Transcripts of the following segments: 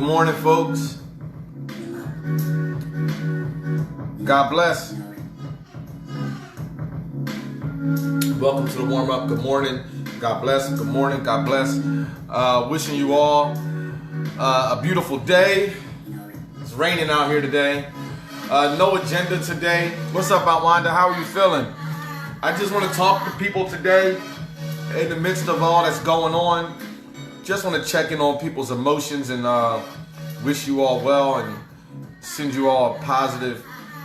morning, folks. God bless. Welcome to the warm-up. Good morning. God bless. Good morning. God bless. Wishing you all a beautiful day. It's raining out here today. No agenda today. What's up, Wanda? How are you feeling? I just want to talk to people today in the midst of all that's going on. Just want to check in on people's emotions and wish you all well and send you all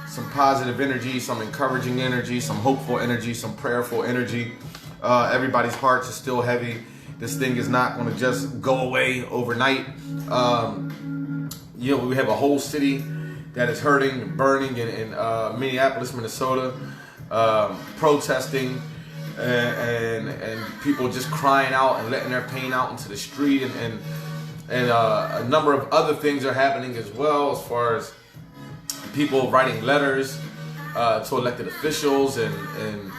some positive energy, some encouraging energy, some hopeful energy, some prayerful energy. Everybody's hearts are still heavy. This thing is not going to just go away overnight. We have a whole city that is hurting and burning in Minneapolis, Minnesota, protesting. And people just crying out and letting their pain out into the street, and a number of other things are happening as well, as far as people writing letters to elected officials and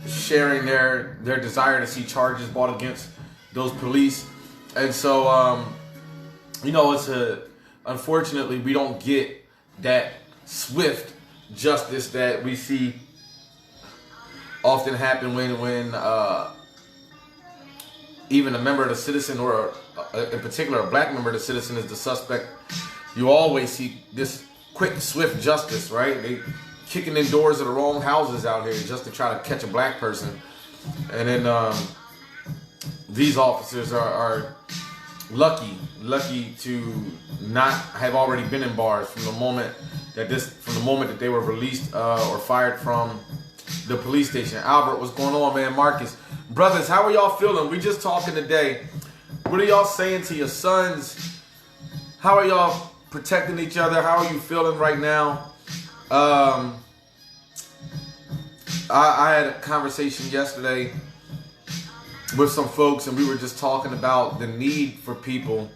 sharing their desire to see charges brought against those police. And so unfortunately we don't get that swift justice that we see often happen when even a member of the citizen, or in particular a black member of the citizen, is the suspect. You always see this quick, swift justice, right? They kicking in doors of the wrong houses out here just to try to catch a black person. And then these officers are lucky to not have already been in bars from the moment that they were released or fired from the police station. Albert, what's going on, man? Marcus, brothers, how are y'all feeling? We just talking today. What are y'all saying to your sons? How are y'all protecting each other? How are you feeling right now? I had a conversation yesterday with some folks, and we were just talking about the need for people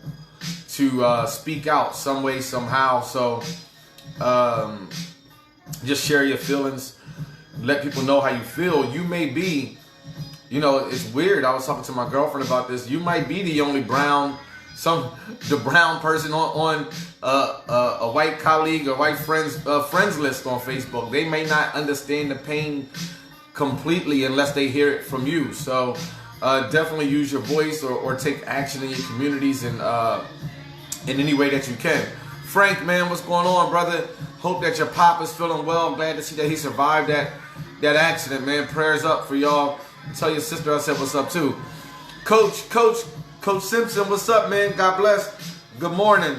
to speak out some way, somehow. So just share your feelings. Let people know how you feel. You may be, it's weird. I was talking to my girlfriend about this. You might be the only brown person on a white colleague or white friends list on Facebook. They may not understand the pain completely unless they hear it from you. So definitely use your voice or take action in your communities and in any way that you can. Frank, man, what's going on, brother? Hope that your pop is feeling well. I'm glad to see that he survived that accident, man. Prayers up for y'all. Tell your sister I said what's up too. Coach Simpson, what's up, man? God bless. Good morning.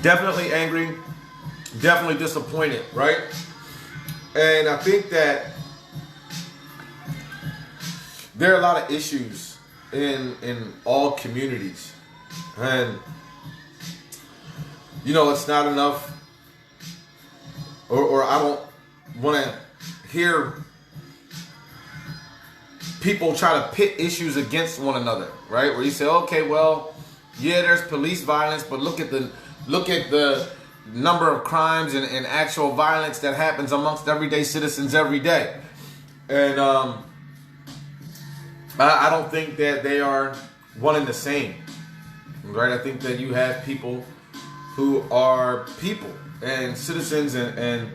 Definitely angry. Definitely disappointed, right? And I think that there are a lot of issues in all communities, and it's not enough, or I don't want to hear people try to pit issues against one another, right? Where you say, okay, well, yeah, there's police violence, but look at the number of crimes and actual violence that happens amongst everyday citizens every day. And I don't think that they are one and the same, right? I think that you have people who are people and citizens, and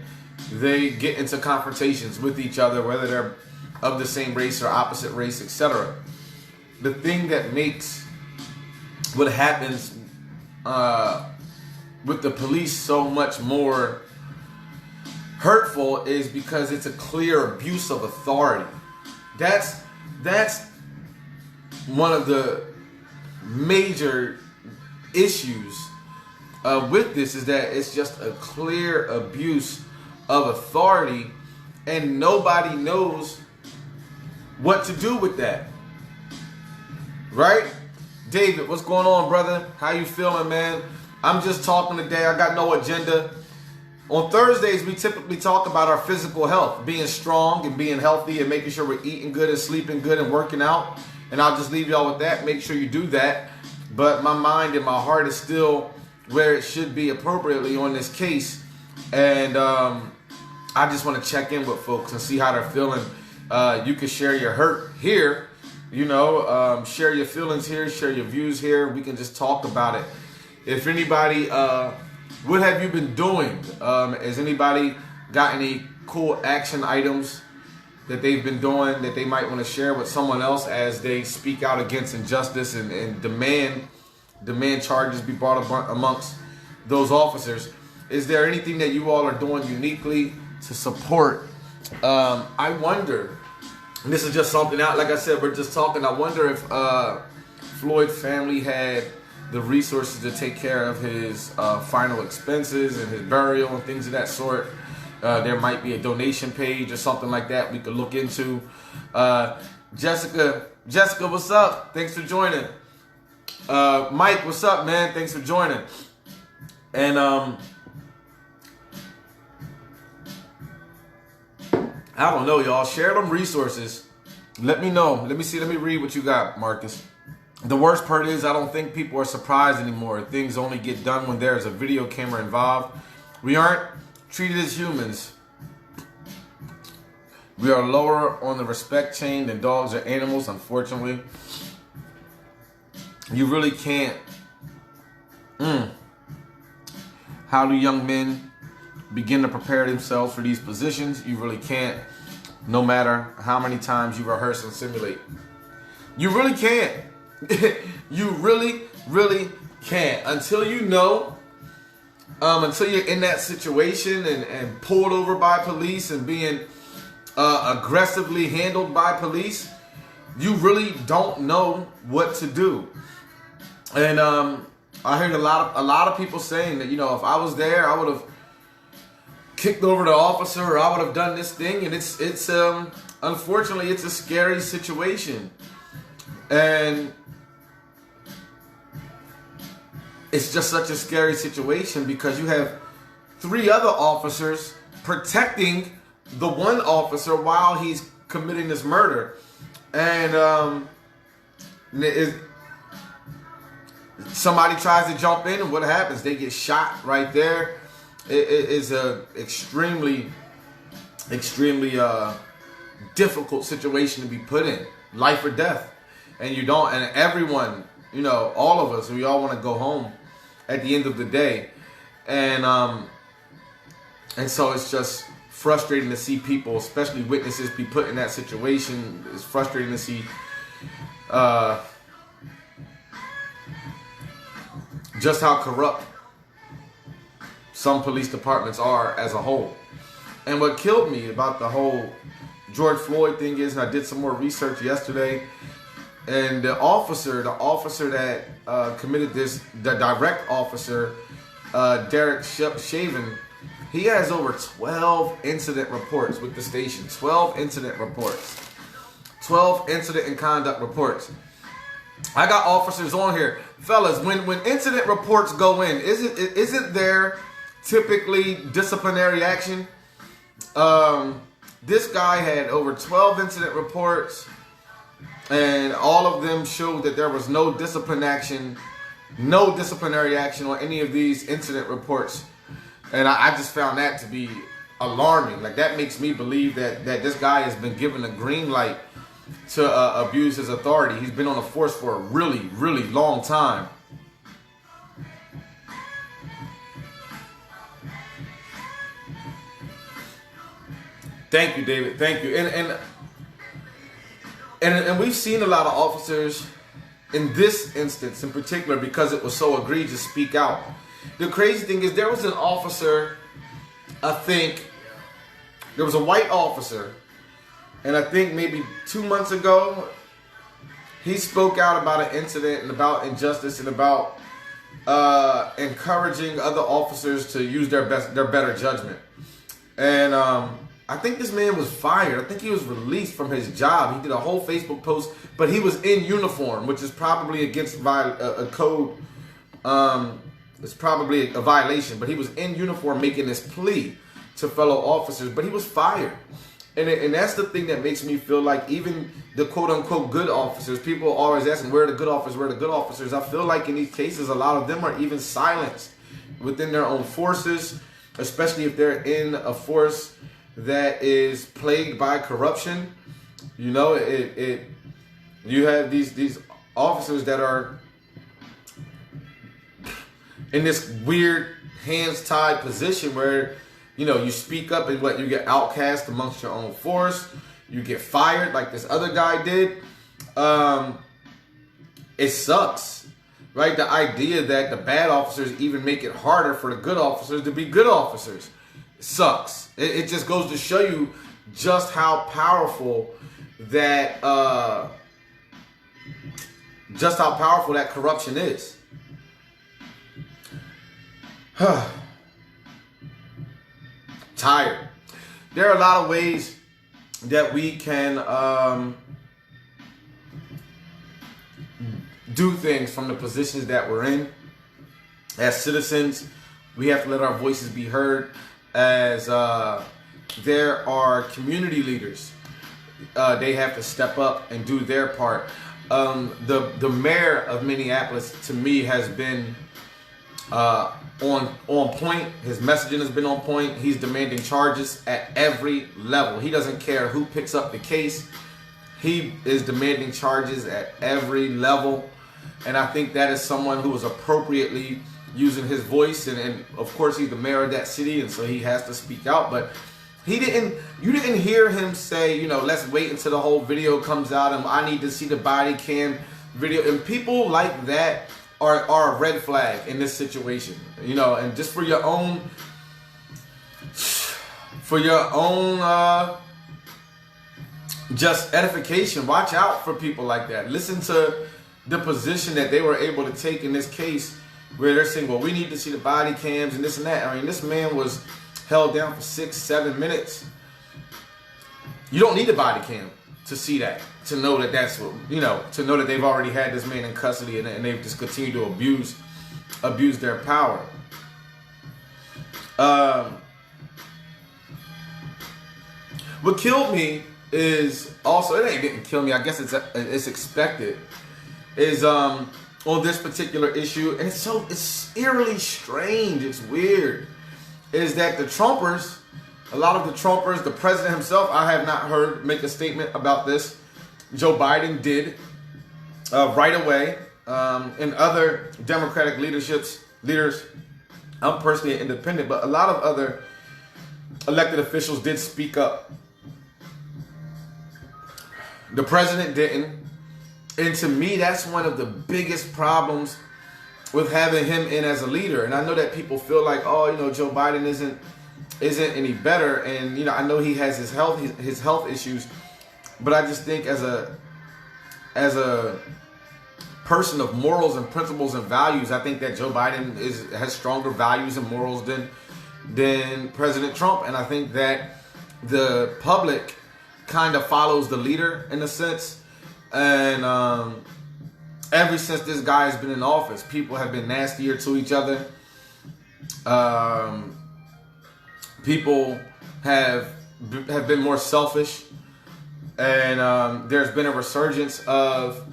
they get into confrontations with each other, whether they're of the same race or opposite race, etc. The thing that makes what happens with the police so much more hurtful is because it's a clear abuse of authority. That's one of the major issues with this, is that it's just a clear abuse of authority, and nobody knows what to do with that. Right? David, what's going on, brother? How you feeling, man? I'm just talking today. I got no agenda. On Thursdays, we typically talk about our physical health, being strong and being healthy and making sure we're eating good and sleeping good and working out. And I'll just leave y'all with that. Make sure you do that. But my mind and my heart is still where it should be appropriately on this case. And I just want to check in with folks and see how they're feeling You can share your hurt here, you know, share your feelings here, share your views here. We can just talk about it. If anybody, what have you been doing? Has anybody got any cool action items that they've been doing that they might want to share with someone else as they speak out against injustice and demand charges be brought up amongst those officers? Is there anything that you all are doing uniquely to support? I wonder, and this is just something out, like I said, we're just talking. I wonder if Floyd's family had the resources to take care of his final expenses and his burial and things of that sort. There might be a donation page or something like that we could look into. Jessica, what's up? Thanks for joining. Mike, what's up, man? Thanks for joining. And I don't know, y'all. Share them resources. Let me know. Let me see. Let me read what you got, Marcus. The worst part is I don't think people are surprised anymore. Things only get done when there is a video camera involved. We aren't treated as humans. We are lower on the respect chain than dogs or animals, unfortunately. You really can't. How do young men begin to prepare themselves for these positions? You really can't, no matter how many times you rehearse and simulate. You really can't. You really, really can't. Until you know, until you're in that situation and pulled over by police and being aggressively handled by police, you really don't know what to do. And I heard a lot of people saying that, you know, if I was there, I would have kicked over the officer, or I would have done this thing. And it's unfortunately, it's a scary situation. And it's just such a scary situation because you have 3 other officers protecting the one officer while he's committing this murder. And somebody tries to jump in, and what happens? They get shot right there. It is a extremely difficult situation to be put in, life or death. And you don't, and everyone, you know, all of us, we all want to go home at the end of the day. And so it's just frustrating to see people, especially witnesses, be put in that situation. It's frustrating to see just how corrupt some police departments are as a whole. And what killed me about the whole George Floyd thing is, and I did some more research yesterday, and the officer that committed this, the direct officer, Derek Chauvin, he has over 12 incident reports with the station. 12 incident reports. 12 incident and conduct reports. I got officers on here. Fellas, when incident reports go in, isn't there typically disciplinary action? This guy had over 12 incident reports, and all of them showed that there was no disciplinary action on any of these incident reports. And I just found that to be alarming. Like, that makes me believe that this guy has been given a green light to abuse his authority. He's been on the force for a really, really long time. Thank you, David. Thank you. And we've seen a lot of officers in this instance in particular, because it was so egregious, speak out. The crazy thing is, there was an officer, I think, there was a white officer, and I think maybe 2 months ago, he spoke out about an incident and about injustice and about encouraging other officers to use their better judgment. And I think this man was fired. I think he was released from his job. He did a whole Facebook post, but he was in uniform, which is probably against a code. It's probably a violation, but he was in uniform making this plea to fellow officers, but he was fired. And that's the thing that makes me feel like even the quote-unquote good officers, people are always asking, where are the good officers, where are the good officers? I feel like in these cases, a lot of them are even silenced within their own forces, especially if they're in a force that is plagued by corruption. You know, you have these officers that are in this weird hands tied position where, you know, you speak up and you get outcast amongst your own force, you get fired like this other guy did. It sucks, right? The idea that the bad officers even make it harder for the good officers to be good officers sucks. It just goes to show you just how powerful that corruption is. Tired. There are a lot of ways that we can do things from the positions that we're in. As citizens, we have to let our voices be heard. As there are community leaders, they have to step up and do their part. The mayor of Minneapolis, to me, has been on point. His messaging has been on point. He's demanding charges at every level. He doesn't care who picks up the case. He is demanding charges at every level. And I think that is someone who is appropriately using his voice. And of course, he's the mayor of that city, and so he has to speak out. But you didn't hear him say, you know, let's wait until the whole video comes out and I need to see the body cam video. And people like that are a red flag in this situation, you know. And just for your own just edification, watch out for people like that. Listen to the position that they were able to take in this case, where they're saying, well, we need to see the body cams and this and that. I mean, this man was held down for 6-7 minutes. You don't need a body cam to see that, to know that that's what, you know, to know that they've already had this man in custody and they've just continued to abuse their power. What killed me is also, it didn't kill me, I guess it's expected, is on this particular issue, and it's eerily strange, it's weird, is that the Trumpers, a lot of the Trumpers, the president himself, I have not heard make a statement about this. Joe Biden did right away, and other Democratic leaders, I'm personally an independent, but a lot of other elected officials did speak up. The president didn't. And to me, that's one of the biggest problems with having him in as a leader. And I know that people feel like, oh, you know, Joe Biden isn't any better. And, you know, I know he has his health issues. But I just think as a person of morals and principles and values, I think that Joe Biden has stronger values and morals than President Trump. And I think that the public kind of follows the leader in a sense. And ever since this guy has been in office, people have been nastier to each other. People have been more selfish, and there's been a resurgence of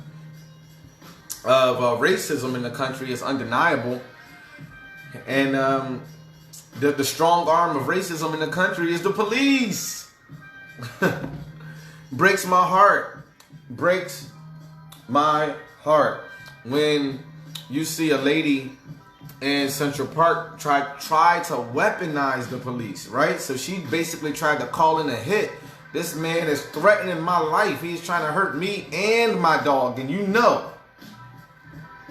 racism in the country. It's undeniable, and the strong arm of racism in the country is the police. Breaks my heart. Breaks my heart when you see a lady in Central Park try to weaponize the police, right? So she basically tried to call in a hit. This man is threatening my life. He's trying to hurt me and my dog. And you know,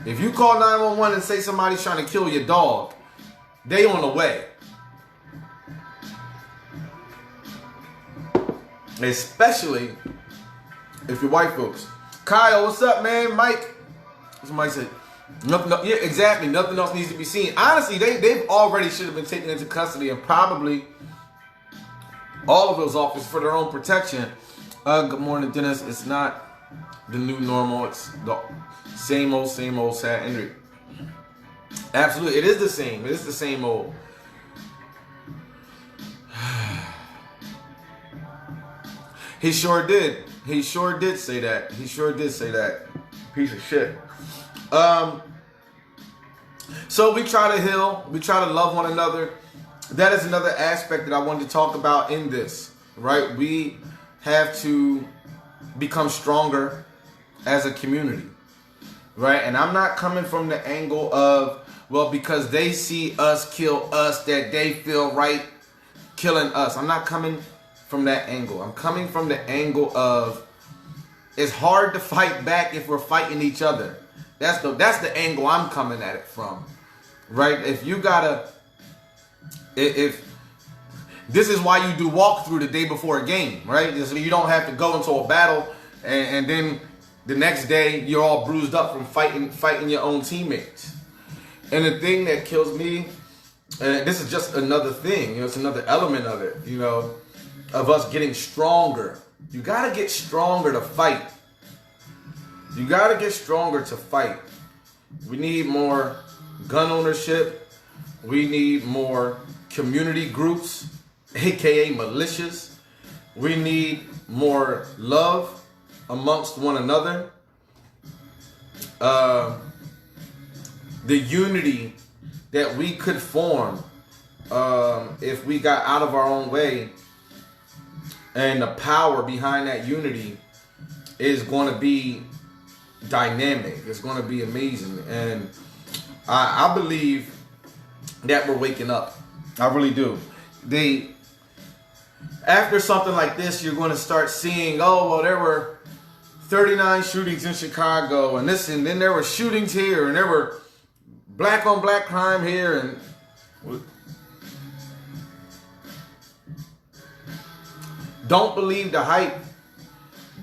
if you call 911 and say somebody's trying to kill your dog, they on the way. Especially if you're white folks. Kyle, what's up, man? Mike. Somebody said, yeah, exactly. Nothing else needs to be seen. Honestly, they've already should have been taken into custody, and probably all of those officers for their own protection. Good morning, Dennis. It's not the new normal. It's the same old sad Henry. Absolutely. It is the same. It is the same old. He sure did. He sure did say that. He sure did say that. Piece of shit. So we try to heal. We try to love one another. That is another aspect that I wanted to talk about in this, right? We have to become stronger as a community, right? And I'm not coming from the angle of, well, because they see us kill us, that they feel right killing us. I'm not coming from that angle. I'm coming from the angle of, it's hard to fight back if we're fighting each other. That's the angle I'm coming at it from, right? If this is why you do walkthrough the day before a game, right? So you don't have to go into a battle and then the next day you're all bruised up from fighting your own teammates. And the thing that kills me, and this is just another thing, it's another element of it, of us getting stronger. You gotta get stronger to fight. You gotta get stronger to fight. We need more gun ownership. We need more community groups, aka militias. We need more love amongst one another. The unity that we could form if we got out of our own way, and the power behind that unity is going to be dynamic. It's going to be amazing. And I believe that we're waking up. I really do. After something like this, you're going to start seeing, oh, well, there were 39 shootings in Chicago, and then there were shootings here, and there were black on black crime here, and don't believe the hype.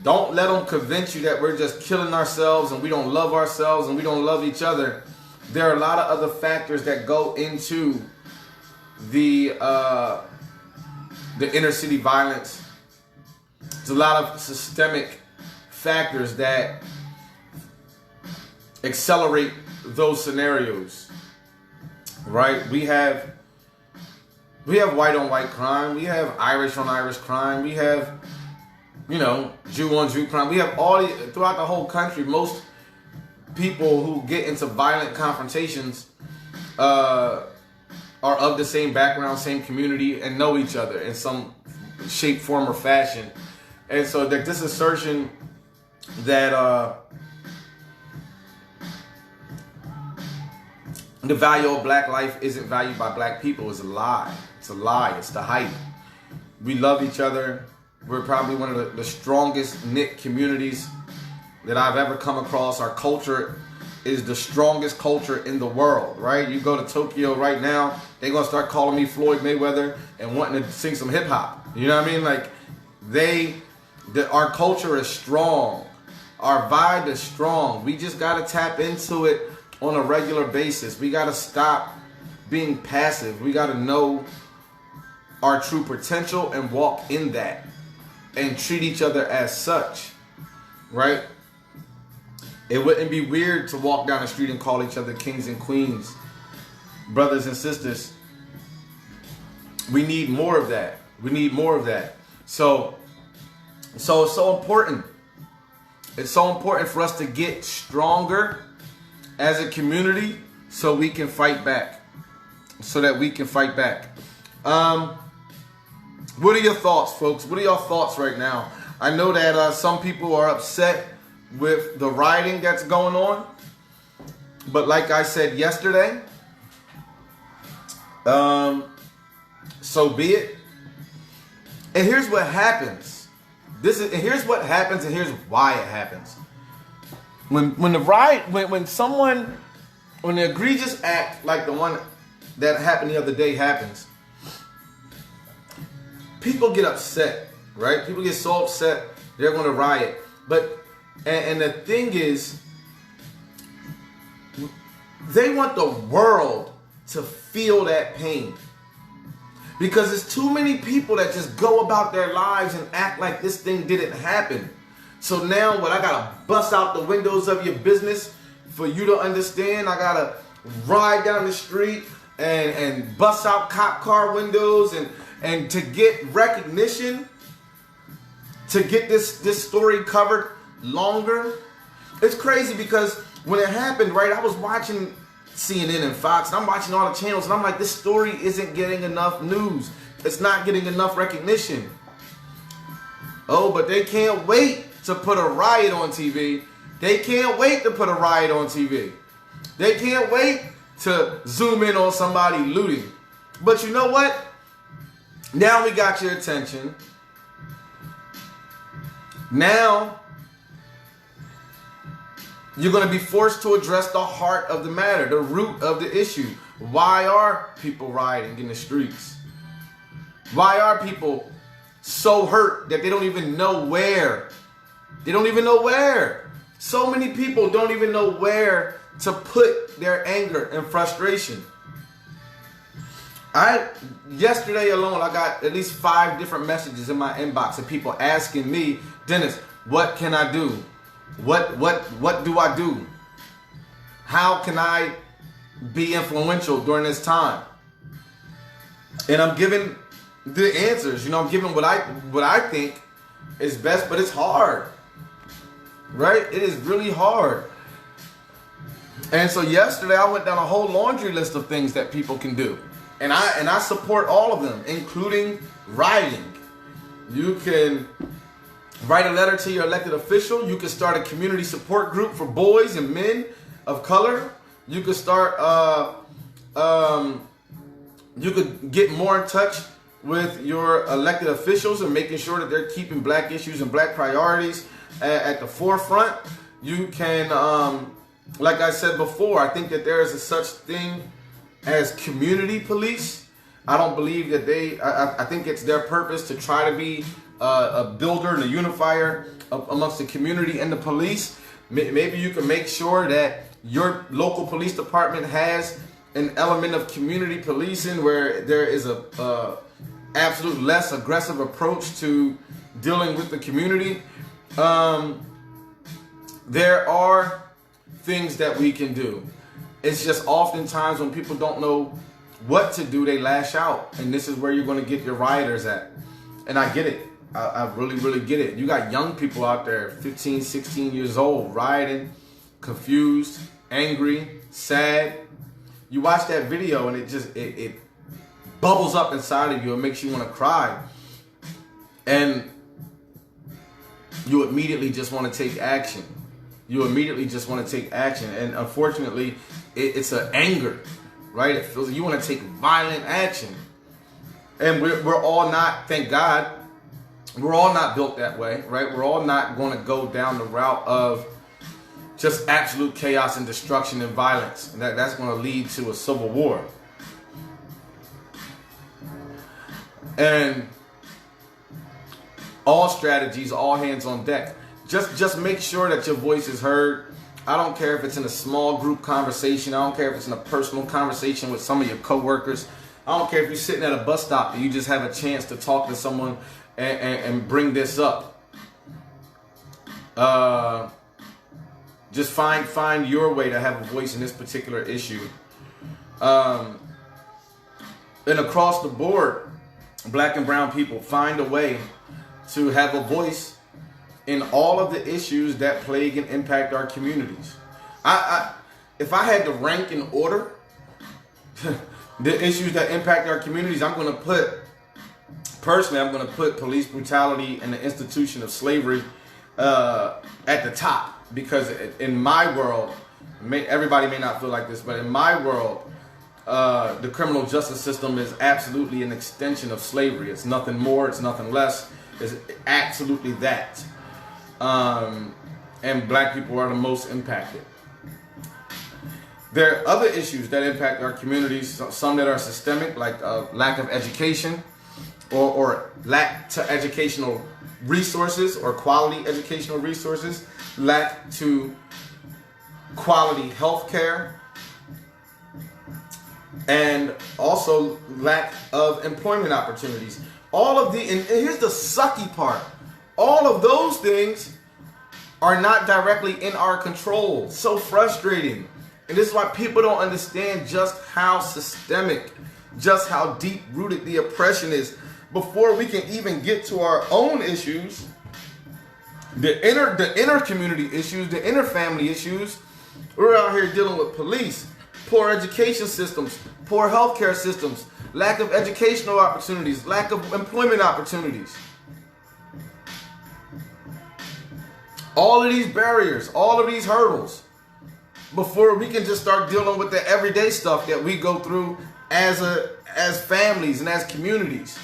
Don't let them convince you that we're just killing ourselves and we don't love ourselves and we don't love each other. There are a lot of other factors that go into the inner city violence. There's a lot of systemic factors that accelerate those scenarios, right? We have white on white crime. We have Irish on Irish crime. We have, Jew on Jew crime. We have throughout the whole country. Most people who get into violent confrontations are of the same background, same community, and know each other in some shape, form, or fashion. And so this assertion that the value of black life isn't valued by black people is a lie. It's a lie. It's the hype. We love each other. We're probably one of the strongest knit communities that I've ever come across. Our culture is the strongest culture in the world, right? You go to Tokyo right now, they're going to start calling me Floyd Mayweather and wanting to sing some hip hop. You know what I mean? Like, our culture is strong. Our vibe is strong. We just got to tap into it on a regular basis. We got to stop being passive. We got to know our true potential and walk in that and treat each other as such, right? It wouldn't be weird to walk down the street and call each other kings and queens, brothers and sisters. We need more of that. We need more of that. So it's so important. It's so important for us to get stronger as a community so we can fight back. What are your thoughts, folks? What are your thoughts right now? I know that some people are upset with the rioting that's going on. But like I said yesterday, so be it. And here's what happens. Here's what happens, and here's why it happens. When the egregious act like the one that happened the other day happens, people get upset, right? People get so upset they're going to riot. And the thing is, they want the world to feel that pain. Because there's too many people that just go about their lives and act like this thing didn't happen. So now what, I gotta bust out the windows of your business for you to understand? I gotta ride down the street and bust out cop car windows and to get recognition, to get this story covered longer? It's crazy because when it happened, right, I was watching CNN and Fox, and I'm watching all the channels, and I'm like, this story isn't getting enough news. It's not getting enough recognition. Oh, but they can't wait to put a riot on TV. They can't wait to put a riot on TV. They can't wait to zoom in on somebody looting. But you know what? Now we got your attention. Now you're going to be forced to address the heart of the matter, the root of the issue. Why are people rioting in the streets? Why are people so hurt that they don't even know where? They don't even know where. So many people don't even know where to put their anger and frustration. Yesterday alone, I got at least 5 different messages in my inbox of people asking me, Dennis, what can I do? What do I do? How can I be influential during this time? And I'm giving the answers. I'm giving what I think is best, but it's hard. Right? It is really hard. And so yesterday I went down a whole laundry list of things that people can do. And I support all of them, including writing. You can write a letter to your elected official. You can start a community support group for boys and men of color. You could start, you could get more in touch with your elected officials and making sure that they're keeping black issues and black priorities at the forefront. You can, like I said before, I think that there is a such thing as community police. I don't believe that I think it's their purpose to try to be a builder and a unifier amongst the community and the police. Maybe you can make sure that your local police department has an element of community policing where there is a absolute less aggressive approach to dealing with the community. There are things that we can do. It's just oftentimes when people don't know what to do, they lash out. And this is where you're going to get your rioters at. And I get it. I really, really get it. You got young people out there, 15, 16 years old, rioting, confused, angry, sad. You watch that video and it bubbles up inside of you. It makes you want to cry. And you immediately just want to take action. You immediately just want to take action. And unfortunately, it's an anger, right? It feels like you want to take violent action. And we're all not, thank God, we're all not built that way, right? We're all not going to go down the route of just absolute chaos and destruction and violence. And that's going to lead to a civil war. And all strategies, all hands on deck. Just make sure that your voice is heard. I don't care if it's in a small group conversation. I don't care if it's in a personal conversation with some of your coworkers. I don't care if you're sitting at a bus stop and you just have a chance to talk to someone and bring this up. Just find your way to have a voice in this particular issue. And across the board, black and brown people, find a way to have a voice in all of the issues that plague and impact our communities. If I had to rank in order the issues that impact our communities, I'm going to put police brutality and the institution of slavery at the top. Because in my world, everybody may not feel like this, but in my world, the criminal justice system is absolutely an extension of slavery. It's nothing more, it's nothing less. It's absolutely that. And black people are the most impacted. There are other issues that impact our communities, some that are systemic, like lack of education or lack to educational resources or quality educational resources, lack to quality health care, and also lack of employment opportunities. And here's the sucky part. All of those things are not directly in our control. So frustrating. And this is why people don't understand just how systemic, just how deep-rooted the oppression is. Before we can even get to our own issues, the inner community issues, the inner family issues, we're out here dealing with police, poor education systems, poor healthcare systems, lack of educational opportunities, lack of employment opportunities. All of these barriers, all of these hurdles, before we can just start dealing with the everyday stuff that we go through as families and as communities.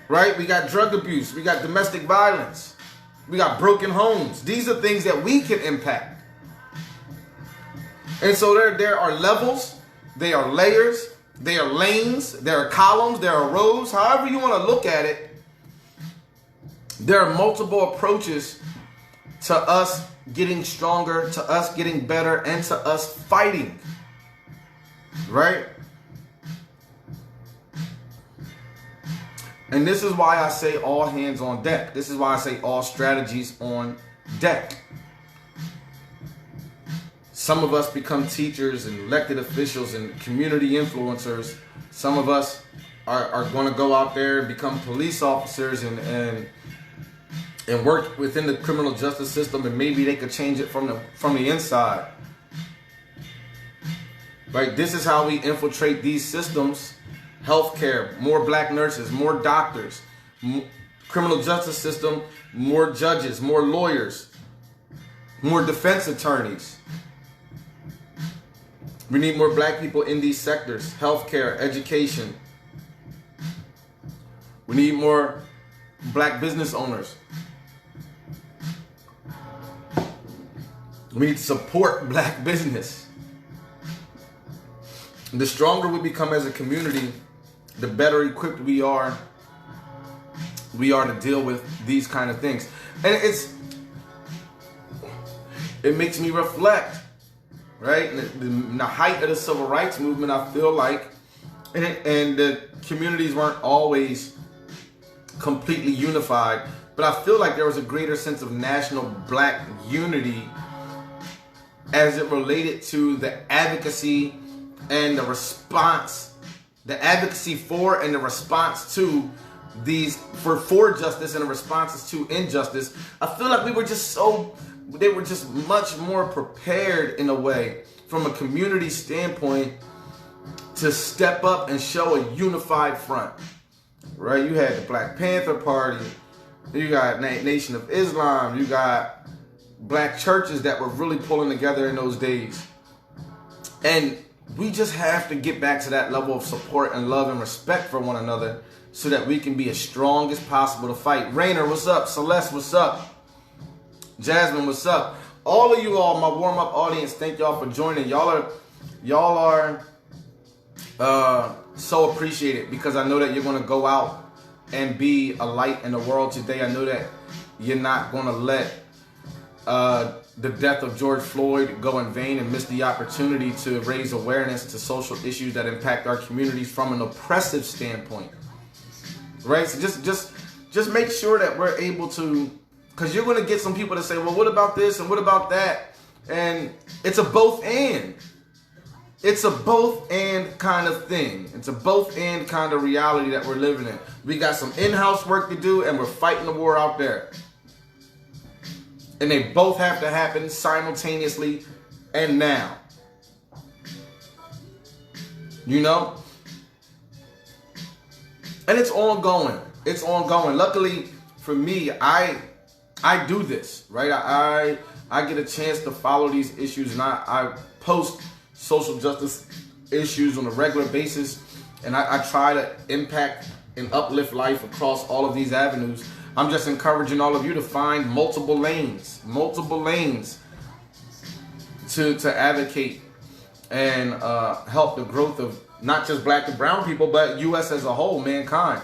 Right? We got drug abuse, we got domestic violence, we got broken homes. These are things that we can impact. And so there are levels, there are layers, there are lanes, there are columns, there are rows. However you want to look at it, there are multiple approaches to us getting stronger, to us getting better, and to us fighting. Right? And this is why I say all hands on deck. This is why I say all strategies on deck. Some of us become teachers and elected officials and community influencers. Some of us are going to go out there and become police officers and work within the criminal justice system, and maybe they could change it from the inside. Right? This is how we infiltrate these systems. Healthcare, more black nurses, more doctors, criminal justice system, more judges, more lawyers, more defense attorneys. We need more black people in these sectors, healthcare, education. We need more black business owners. We need to support black business. The stronger we become as a community, the better equipped we are to deal with these kind of things. And it makes me reflect, right? In the height of the civil rights movement, I feel like, and the communities weren't always completely unified, but I feel like there was a greater sense of national black unity as it related to the advocacy and the response, the advocacy for and the response to these, for justice and the responses to injustice. I feel like they were just much more prepared in a way from a community standpoint to step up and show a unified front. Right? You had the Black Panther Party, you got Nation of Islam, you got black churches that were really pulling together in those days. And we just have to get back to that level of support and love and respect for one another so that we can be as strong as possible to fight. Rainer, what's up? Celeste, what's up? Jasmine, what's up? All of you all, my warm-up audience, thank y'all for joining. Y'all are so appreciated, because I know that you're going to go out and be a light in the world today. I know that you're not going to let the death of George Floyd go in vain and miss the opportunity to raise awareness to social issues that impact our communities from an oppressive standpoint. Right? So just make sure that we're able to, because you're going to get some people that say, well, what about this and what about that? And it's a both and. It's a both and kind of thing. It's a both and kind of reality that we're living in. We got some in-house work to do, and we're fighting the war out there. And they both have to happen simultaneously and now. You know? And it's ongoing. It's ongoing. Luckily for me, I do this, right? I get a chance to follow these issues, and I post social justice issues on a regular basis, and I try to impact and uplift life across all of these avenues. I'm just encouraging all of you to find multiple lanes to advocate and help the growth of not just black and brown people, but U.S. as a whole, mankind.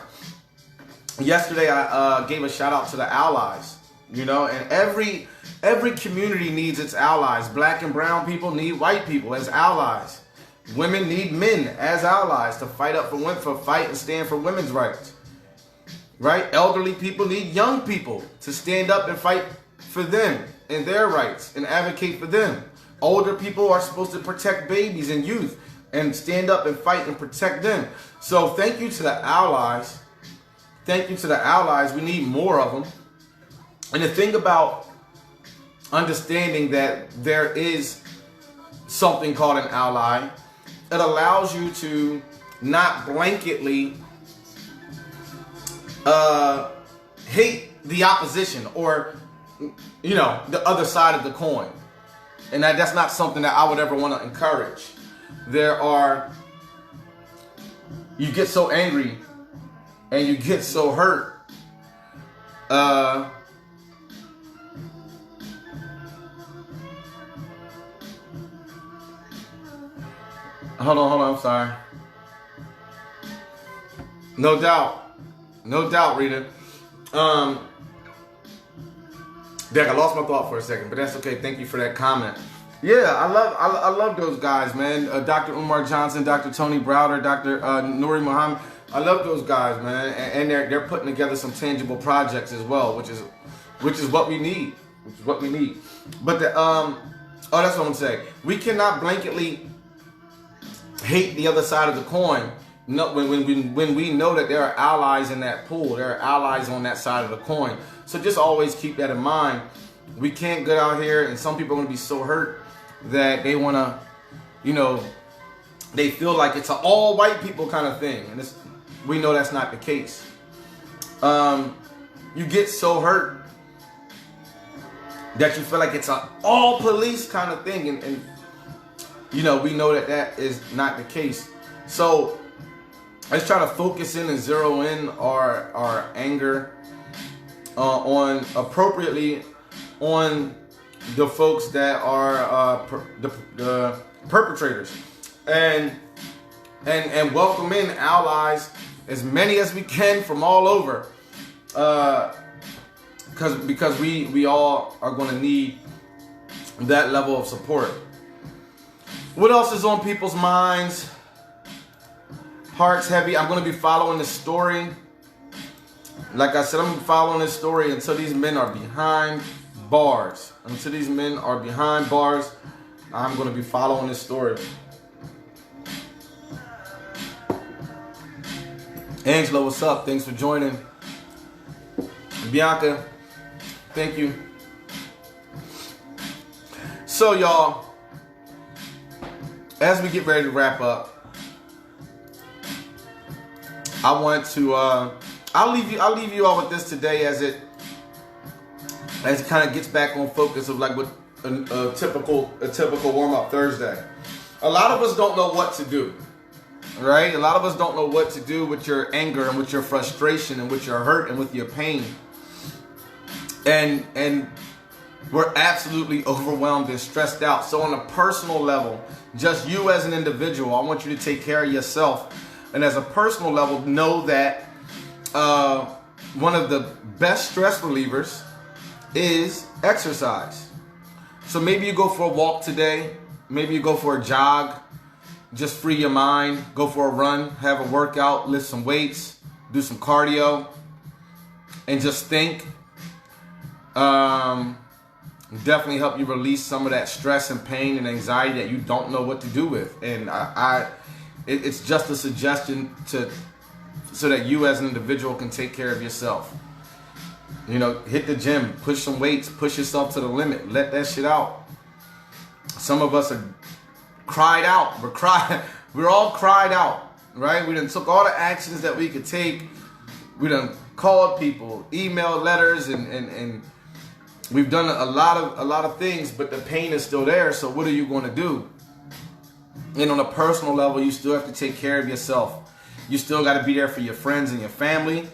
Yesterday, I gave a shout out to the allies, you know, and every community needs its allies. Black and brown people need white people as allies. Women need men as allies to fight and stand for women's rights. Right? Elderly people need young people to stand up and fight for them and their rights and advocate for them. Older people are supposed to protect babies and youth and stand up and fight and protect them. So thank you to the allies. Thank you to the allies. We need more of them. And the thing about understanding that there is something called an ally, it allows you to not blanketly hate the opposition, or you know, the other side of the coin. And that's not something that I would ever want to encourage. You get so angry and you get so hurt. Hold on, I'm sorry. No doubt, Rita. Deck, I lost my thought for a second, but that's okay. Thank you for that comment. Yeah, I love those guys, man. Dr. Umar Johnson, Dr. Tony Browder, Dr. Nuri Muhammad. I love those guys, man, and they're putting together some tangible projects as well, which is what we need. But that's what I'm gonna say. We cannot blanketly hate the other side of the coin. No, when we know that there are allies in that pool, there are allies on that side of the coin. So just always keep that in mind. We can't get out here, and some people are going to be so hurt that they want to, you know, they feel like it's an all white people kind of thing, and we know that's not the case. You get so hurt that you feel like it's an all police kind of thing, and you know, we know that is not the case. So let's try to focus in and zero in our anger on appropriately on the folks that are the perpetrators, and welcome in allies, as many as we can from all over, because we all are going to need that level of support. What else is on people's minds? Hearts heavy. I'm going to be following this story. Like I said, I'm following this story until these men are behind bars. I'm going to be following this story. Angela, what's up? Thanks for joining. Bianca, thank you. So, y'all, as we get ready to wrap up, I want to I'll leave you all with this today as it kind of gets back on focus of like what a typical warm-up Thursday. A lot of us don't know what to do, right? A lot of us don't know what to do with your anger and with your frustration and with your hurt and with your pain. And we're absolutely overwhelmed and stressed out. So on a personal level, just you as an individual, I want you to take care of yourself. And as a personal level, know that one of the best stress relievers is exercise. So maybe you go for a walk today. Maybe you go for a jog. Just free your mind. Go for a run. Have a workout. Lift some weights. Do some cardio. And just think. Definitely help you release some of that stress and pain and anxiety that you don't know what to do with. And it's just a suggestion so that you as an individual can take care of yourself. You know, hit the gym, push some weights, push yourself to the limit, let that shit out. Some of us are cried out. We're all cried out, right? We done took all the actions that we could take. We done called people, emailed letters, and we've done a lot of things, but the pain is still there. So what are you going to do? And on a personal level, you still have to take care of yourself. You still got to be there for your friends and your family.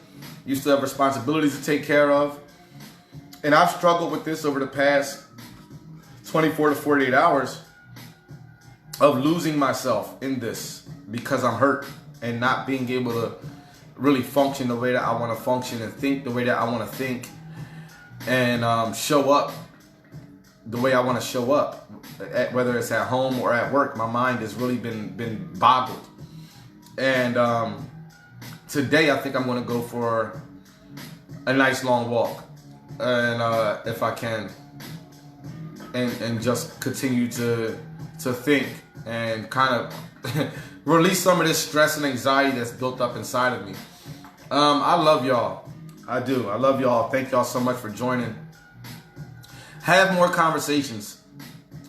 You still have responsibilities to take care of. And I've struggled with this over the past 24 to 48 hours of losing myself in this because I'm hurt and not being able to really function the way that I want to function and think the way that I want to think and show up the way I want to show up, whether it's at home or at work. My mind has really been boggled. And today I think I'm going to go for a nice long walk, and if I can, and just continue to think and kind of release some of this stress and anxiety that's built up inside of me. I love y'all. I do. I love y'all. Thank y'all so much for joining. Have more conversations.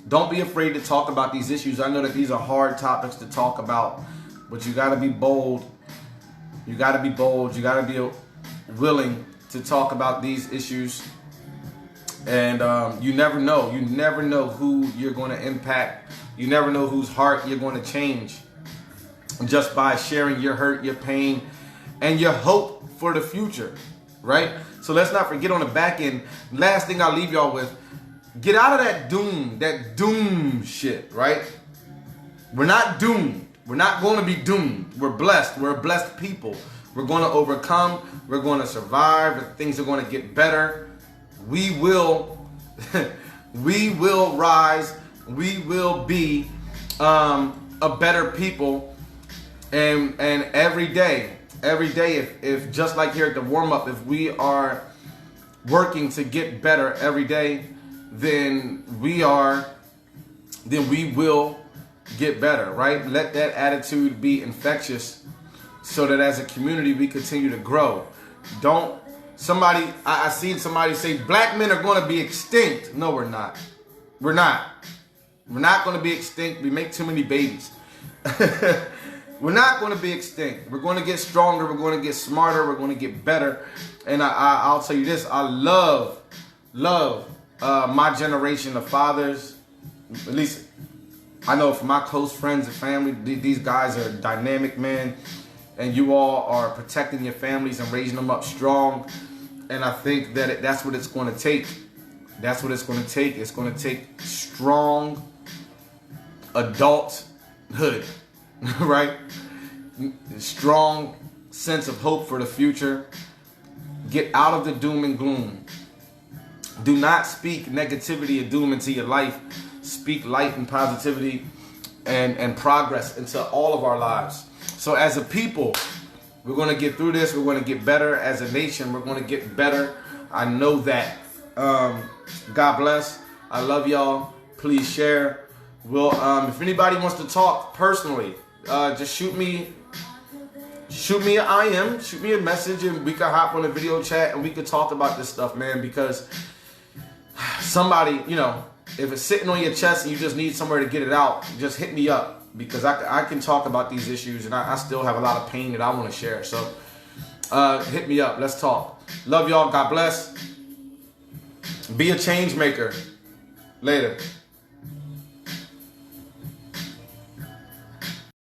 Don't be afraid to talk about these issues. I know that these are hard topics to talk about, but you got to be bold. You got to be bold. You got to be willing to talk about these issues And you never know. You never know who you're going to impact. You never know whose heart you're going to change just by sharing your hurt, your pain, and your hope for the future, right? So let's not forget on the back end, last thing I'll leave y'all with, get out of that doom shit, right? We're not doomed. We're not going to be doomed. We're blessed. We're a blessed people. We're going to overcome. We're going to survive. Things are going to get better. We will, we will rise. We will be a better people. And every day, if just like here at the warm up, if we are working to get better every day, then we will get better, right? Let that attitude be infectious so that as a community we continue to grow. I seen somebody say black men are going to be extinct. No, we're not. We're not going to be extinct. We make too many babies. We're not going to be extinct. We're going to get stronger. We're going to get smarter. We're going to get better. And I'll tell you this, I love my generation of fathers. At least I know for my close friends and family, these guys are dynamic men, and you all are protecting your families and raising them up strong. And I think that that's what it's going to take. That's what it's going to take. It's going to take strong adulthood, right? Strong sense of hope for the future. Get out of the doom and gloom. Do not speak negativity and doom into your life. Speak light and positivity and progress into all of our lives. So as a people, we're going to get through this. We're going to get better. As a nation, we're going to get better. I know that. God bless. I love y'all. Please share. If anybody wants to talk personally, just shoot me an IM, shoot me a message, and we can hop on a video chat and we can talk about this stuff, man. Because somebody, if it's sitting on your chest and you just need somewhere to get it out, just hit me up. Because I can talk about these issues, and I still have a lot of pain that I want to share. So hit me up. Let's talk. Love y'all. God bless. Be a change maker. Later.